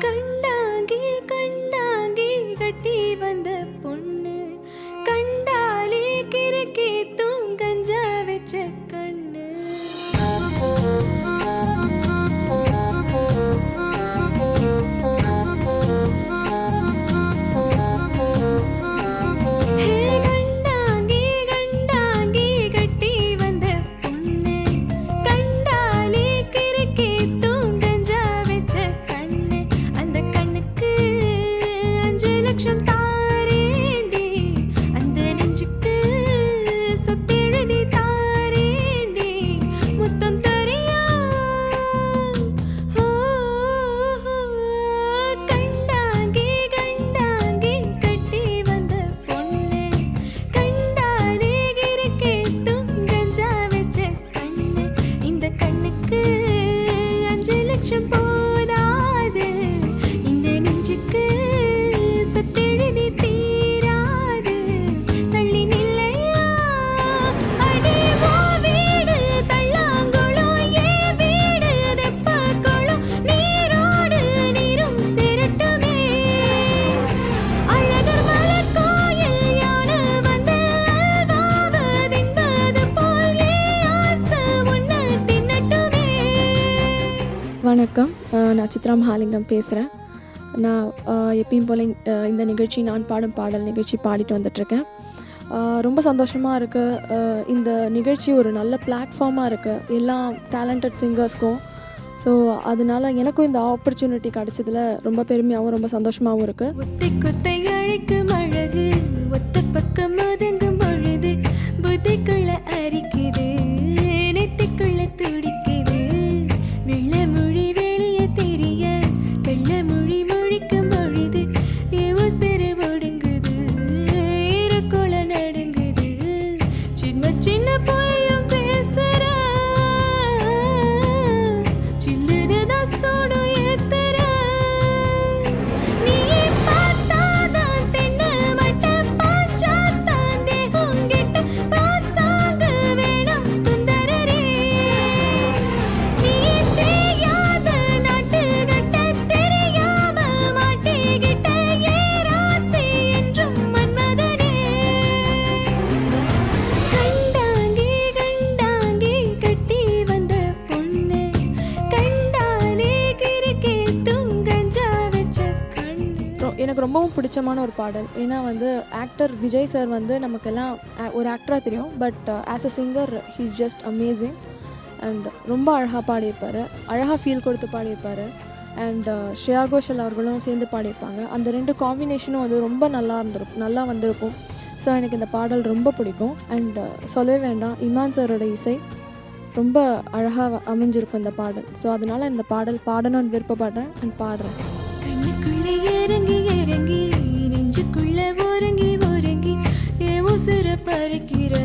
கண்டாங்கி கண்டாங்கி கட்டி வந்த பொண்ணு கண்டாலே கிறுக்கி தூங்கஞ்சா வச்ச கண்ணு. கண்டாங்கி கண்டாங்கி கட்டி வந்த பொண்ணு கண்டாலே கிறுக்கி தூங்கஞ்சா வச்ச கண்ணு. அந்த கண்ணுக்கு 5 லட்சம் தாரேண்டி, அந்த நெஞ்சுக்கு சொத்தெழுதி தாரேண்டி, முத்தம் தரியா? கண்டாங்கி கண்டாங்கி கட்டி வந்த பொண்ணு கண்டாலே கிறுக்கி தூங்கஞ்சா வச்ச கண்ணு. இந்த கண்ணுக்கு 5 லட்சம் போதாது, இந்த நெஞ்சுக்கு சொத்தெழுதி தீராது. தள்ளி நில்லையா அடி ஓ வீடு தள்ளாங்குளம், ஏன் வீடு தெப்பக்குளம், நீரோடு நீரும் சேரட்டுமே. அழகர் மலர் கோயில் யானை வந்து அல்வாவை தின்பது போல் ஏன் ஆசை உன்னை தின்னட்டுமே. வணக்கம், நான் சித்ரா மகாலிங்கம் பேசுகிறேன். நான் எப்பயும் போல் இந்த நிகழ்ச்சி நான் பாடும் பாடல் நிகழ்ச்சி பாடிட்டு வந்துட்டுருக்கேன். ரொம்ப சந்தோஷமாக இருக்குது. இந்த நிகழ்ச்சி ஒரு நல்ல பிளாட்ஃபார்மாக இருக்குது எல்லா டேலண்டட் சிங்கர்ஸ்க்கும். ஸோ அதனால எனக்கும் இந்த ஆப்பர்ச்சுனிட்டி கிடச்சதில் ரொம்ப பெருமையாகவும் ரொம்ப சந்தோஷமாகவும் இருக்குது. ஒத்தை கொத்தை அழைக்கும் அழகு, ஒத்த பக்கம் ஒதுங்கும் பொழுது புத்திக்குள்ள அரிக்குது, நெத்திக்குள்ள துடிக்குது. வெள்ள மொழி வெளியே தெரிய கள்ள மொழி மொழிக்கும் பொழுது உசிறு ஒடுங்குது, இருக்குள்ள நடுங்குது. சின்ன சின்ன பொய்யும் பேசுற, சில்லுதான் சோடும் ஏத்துற. நீ பார்த்தாதான் தென்ன மட்ட பாச்சாத்தான் தேகம் கெட்ட பாசாங்க வேணாம் சுந்தரரே. நீ தெரியாத நாட்டு கட்ட தெரியாம மாட்டிக்கிட்ட ஏராசி என்றும் மன்மதனே. கண்டாங்கி கண்டாங்கி கட்டி வந்த பொண்ணு கண்டாலே கிறுக்கி தூங்கஞ்சா வச்ச கண்ணு. எனக்கு ரொம்பவும் பிடிச்சமான ஒரு பாடல். ஏன்னா ஆக்டர் விஜய் சார் நமக்கெல்லாம் ஒரு ஆக்டராக தெரியும், but as a singer he's just amazing. And ரொம்ப அழகாக பாடியிருப்பார், அழகாக ஃபீல் கொடுத்து பாடியிருப்பார். அண்ட் ஸ்ரேயா கோஷல் அவர்களும் சேர்ந்து பாடியிருப்பாங்க. அந்த 2 காம்பினேஷனும் ரொம்ப நல்லா வந்திருக்கும். ஸோ எனக்கு இந்த பாடல் ரொம்ப பிடிக்கும். அண்ட் சொல்லவே வேண்டாம், இமான் சாரோட இசை ரொம்ப அழகாக அமைஞ்சிருக்கும் இந்த பாடல். ஸோ அதனால் இந்த பாடல் பாடணும்னு விருப்பப்படுறேன் அண்ட் பாடுறேன். கண்ணுக்குள்ளே இறங்கி இறங்கி நெஞ்சுக்குள்ள ஒருங்கி ஒருங்கி உசுர பறிக்கிற